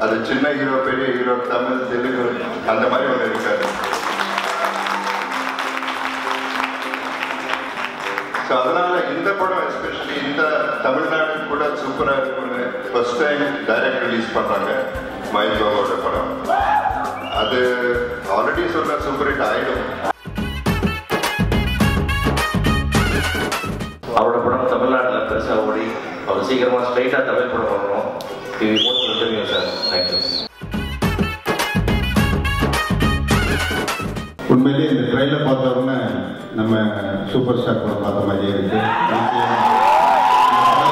அது சின்ன ஹீரோ பெரிய ஹீரோ தமிழ் தெலுங்கு அந்த மாதிரி ஒன்று இருக்காது. ஸோ அதனால இந்த படம் எஸ்பெஷலி இந்த தமிழ்நாடு கூட சூப்பராக இருக்குன்னு ஃபர்ஸ்ட் டைம் டைரக்ட் ரிலீஸ் பண்ணுறாங்க மகேஷ் பாபுவோட படம். அது ஆல்ரெடி சொல்ற சூப்பர் ஹிட் ஆயிடும். அவரோட படம் தமிழ்நாட்டில் பெருசாக ஓடி அவர் சீக்கிரமாக ஸ்ட்ரைட்டாக தமிழ் படம் பண்ணணும். Sir thank you. உண்மையிலேயே இந்த ட்ரெயிலர் பார்த்த உடனே நம்ம சூப்பர் ஸ்டார் படம் பார்த்த மாதிரியே இருக்கு.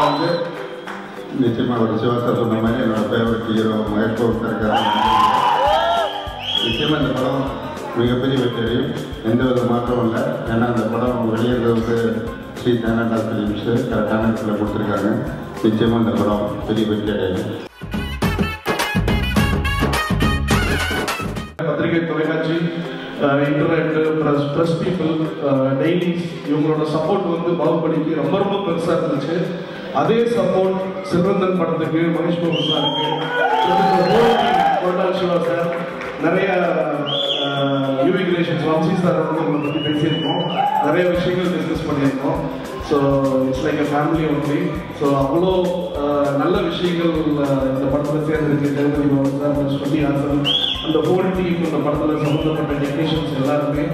வந்து நிச்சயமாக ஒரு சிவா சார் சொன்ன மாதிரி என்னோட ஃபேவரட் ஹீரோ மகேஷ் பாபு இருக்காரு. நிச்சயமாக இந்த படம் மிகப்பெரிய வெற்றியடையும், எந்த வித மாற்றமும் இல்லை. ஏன்னா அந்த படம் வெளியிடுறதுக்கு ஸ்ரீ தேனாண்டா ஃபிலிம்ஸ் கரெக்டான இடத்துல கொடுத்துருக்காங்க. நிச்சயமாக இந்த படம் பெரிய வெற்றி அடையும். பத்திரிகை, தொலைக்காட்சி, இன்டர்நெட், ப்ரெஸ் பீப்புள், டெய்லிஸ் இவங்களோட சப்போர்ட் வந்து பாகுபலிக்கு ரொம்ப ரொம்ப பெருசாக இருந்துச்சு. அதே சப்போர்ட் செல்வந்தன் படத்துக்கு மகேஷ் பாபு சாருக்கு, சிவா சார், நிறைய யூவி கிரியேஷன்ஸ் வம்சி சார் வந்து உங்களை பற்றி பேசியிருக்கோம். நிறைய விஷயங்கள் டிஸ்கஸ் பண்ணியிருக்கோம். So it's like a family only. So அவ்வளோ நல்ல விஷயங்கள் இந்த படத்தில் சேர்ந்துருக்கு. ஜெகபதி பாபு சார், ஸ்ருதி ஹாசன், அந்த ஹோல் டீம் இந்த படத்தில் சம்மந்தப்பட்ட டெக்னீஷியன்ஸ் எல்லாருமே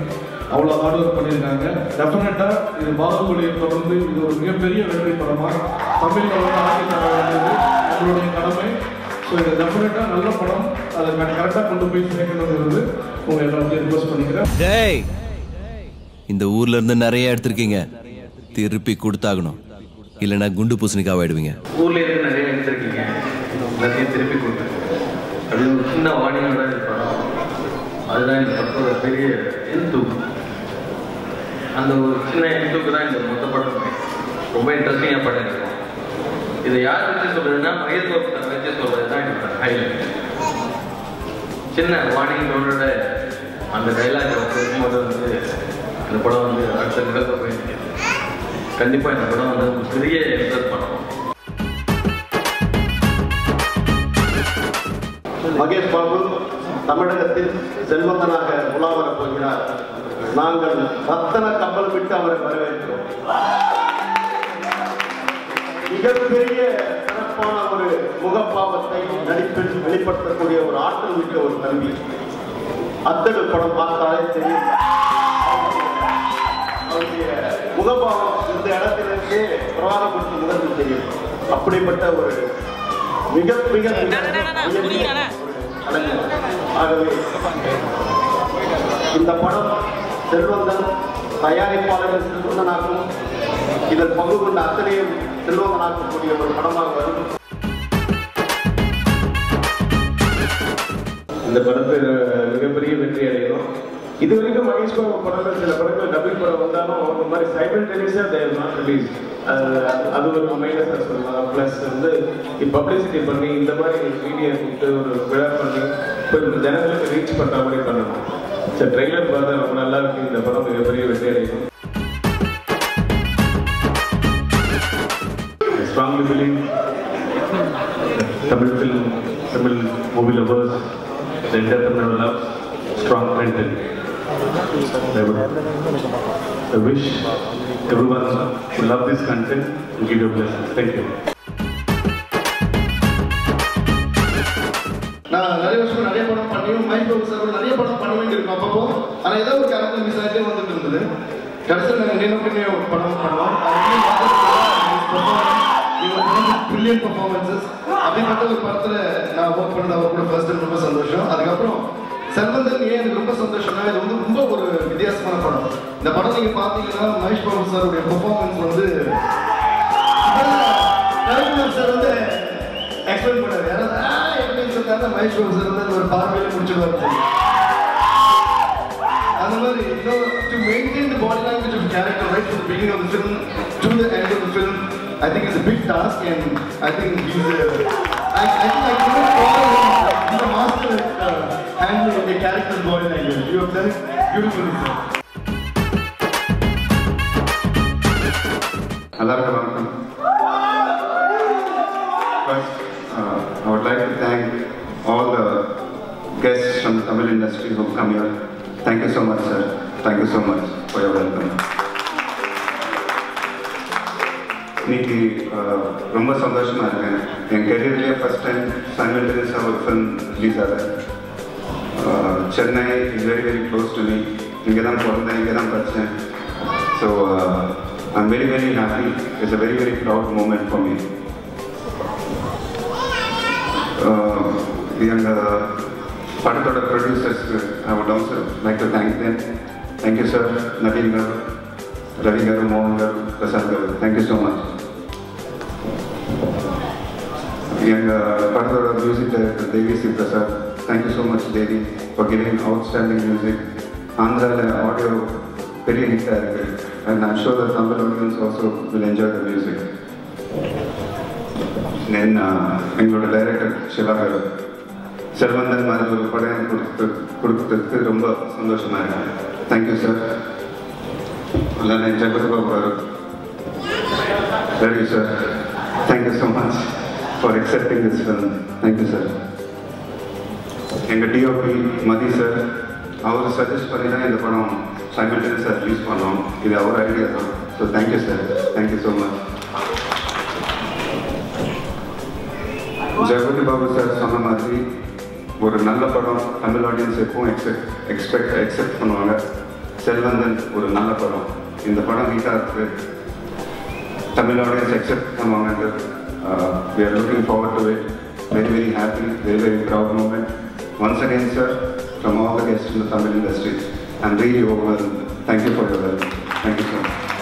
அவ்வளோ ஹார்ட் ஒர்க் பண்ணியிருக்காங்க. டெஃபினட்டாக இது பாகுபலியை தொடர்ந்து இது ஒரு மிகப்பெரிய வெற்றி படமாக தமிழில் வந்து ஆக்கி தர வேண்டியது நம்மளுடைய கடமை. ஸோ இது டெஃபினட்டாக நல்ல படம், அதை கரெக்டாக கொண்டு போய் சேர்க்கணுங்கிறது உங்கள் எல்லாத்தையும் ரிக்வஸ்ட் பண்ணிக்கிறேன். டேய், இந்த ஊர்ல இருந்து நிறைய எடுத்திருக்கீங்க, திருப்பி கொடுத்தாகணும், இல்லைன்னா குண்டு பூசணிக்காக ஆயிடுவீங்க. ஊர்ல இருந்து நிறைய எடுத்திருக்கீங்க, எல்லாத்தையும் திருப்பி கொடுத்து அது ஒரு சின்ன வாணியோட படம். அதுதான் இந்த படத்தோட பெரிய எந்தூக்கு. அந்த ஒரு சின்ன எந்தூக்கு தான் இந்த மொத்த படமே ரொம்ப இன்ட்ரெஸ்டிங்காக படம் இருக்கும். இதை யார் வச்சு சொல்றதுன்னா மகேஷ் பாபு சார் வச்சு சொல்றது தான் என்னோட ஹைலைட். சின்ன வாணியோட அந்த டைலாக் வந்து இந்த படம் வந்து அடுத்த நிகழ்வு போயிருக்கு. கண்டிப்பாக இந்த படம் வந்து ஒரு பெரிய இன்ட்ரெஸ்ட் பண்ணணும். மகேஷ் பாபு தமிழகத்தில் செல்வந்தனாக உலா வரப் போகிறார். நாங்கள் ரத்தன கப்பல் விட்டு அவரை வரவேற்கிறோம். மிகப்பெரிய சிறப்பான ஒரு முகப்பாவத்தை நடிப்பில் வெளிப்படுத்தக்கூடிய ஒரு ஆற்றல் மிக்க ஒரு தம்பி. அத்தடு படம் பார்த்தாலே தெரியும், அவருடைய முகப்பாவம் இந்த இடத்திலிருந்தே பிரவாகப்படுத்தும் முகத்தில் தெரியும். அப்படிப்பட்ட ஒரு மிக மிக ஆகவே இந்த படம் செல்வந்தன் தயாரிப்பாளர்கள் செல்வந்தனாகவும் இதில் பங்கு கொண்ட அத்தனையும் செல்வந்தனாக்கக்கூடிய ஒரு படமாக வரும். இந்த படத்தை மிகப்பெரிய வெற்றி அடையணும். இது வரைக்கும் மகேஷ் பாபு படங்கள் சில படங்கள் டபிள் படம் வந்தாலும் இந்த மாதிரி சைமல்டேனியஸாக தேர் நாட் ரிலீஸ். அது ஒரு மைனஸாக சொல்லலாம். ப்ளஸ் வந்து பப்ளிசிட்டி பண்ணி இந்த மாதிரி மீடியா கூப்பிட்டு ஒரு விழா பண்ணி இப்போ ஜனங்களுக்கு ரீச் பண்ணுற மாதிரி பண்ணணும். ஸோ ட்ரெய்லர் பார்த்தா ரொம்ப நல்லா இருக்கு. இந்த படம் மிகப்பெரிய வெற்றி அடையணும். Strongly believe Tamil film, Tamil movie lovers, the entrepreneur loves strong content. I wish everyone will love this content and give your blessings. Thank you. நான் நிறைய வருஷம் நிறைய படம் பண்ணியும் மகேஷ் பாபு சார் நிறைய படம் பண்ண வேண்டியிருக்கும் அப்பப்போ. ஆனால் ஏதோ ஒரு கேரக்டர் மிஸ் ஆகிட்டே வந்துட்டு இருந்தது. கடைசியில் நாங்கள் நினைவுக்குன்னே ஒரு படம் பண்ணுவோம். பிரில்லியன்ட் பர்ஃபார்மன்ஸஸ் அப்படிப்பட்ட ஒரு படத்தில் நான் ஒர்க் பண்ணது அவர் கூட ஃபர்ஸ்ட் ரொம்ப சந்தோஷம். அதுக்கப்புறம் செல்வந்தன் ஏன் எனக்கு ரொம்ப சந்தோஷம்னா இது வந்து ரொம்ப ஒரு வித்தியாசமான படம். இந்த படம் நீங்கள் பார்த்தீங்கன்னா மகேஷ் பாபு சாருடைய பர்ஃபார்மன்ஸ் வந்து சார் வந்து எக்ஸ்பிளைன் பண்ணாரு. யாராவது எப்படின்னு சொல்லிட்டாங்க மகேஷ் பாபு சார் வந்து ஒரு பார்வையில் முடிச்சுடுவார். அந்த மாதிரி to maintain the body language of the character right from the beginning of the film to the end of the film, I think it's a big task, and I think he's I couldn't call him. He's a master at handling a character's body language. You have done it beautifully, sir. எல்லாருக்கும் வணக்கம். First, I would like to thank guests from the Tamil industry who come here. Thank you so much, sir. Thank you so much for your welcome. இன்னைக்கு ரொம்ப சந்தோஷமாக இருக்கேன். என் கெரியர்லேயே first time சைமல்டேனியஸாக ஒரு film release ஆகுது. Chennai is very very close to me. இங்கே தான் பிறந்தேன், இங்கே தான் படித்தேன். So I'm very very happy. It's a very very proud moment for me. எங்கள் படத்தோட ப்ரொடியூசர்ஸ்க்கு I would also like to thank them. Thank you sir, Naveen garu, Ravi garu, Mohan garu, Prasad garu. Thank you so much. Part of the music director Devi C. Prasad. Thank you so much, Devi, for giving outstanding music. Andhra audio very hit director, and I'm sure the Tamil audience also will enjoy the music. Then எங்களோட director Siva garu. செல்வந்தன் மாதிரி ஒரு படம் கொடுத்ததுக்கு ரொம்ப சந்தோஷமா இருக்கேன். Thank you sir. Lana Jagatu Babu, very sir. Thank you so much for accepting this film. Thank you, sir. எங்கள் டிஓபி மதி சார், அவர் சஜஸ்ட் பண்ணி தான் இந்த படம் சைமல்டேனியஸாக ரிலீஸ் பண்ணோம். இது அவர் ஐடியா தான். So thank you sir, thank you so much. Jagapathi Babu sir சொன்ன மாதிரி ஒரு நல்ல படம் தமிழ் ஆடியன்ஸ் எப்பவும் எக்ஸெப்ட் பண்ணுவாங்க. செல்வந்தன் ஒரு நல்ல படம். இந்த படம் ஹீட்டாக இருக்குது, தமிழ் ஆடியன்ஸ் அக்செப்ட் பண்ணுவாங்கன்றது. We are looking forward to it. Very very happy, very very proud moment. Once again sir, from all the guests in the Tamil industry, I'm really overwhelmed. Thank you for your help. Thank you so much.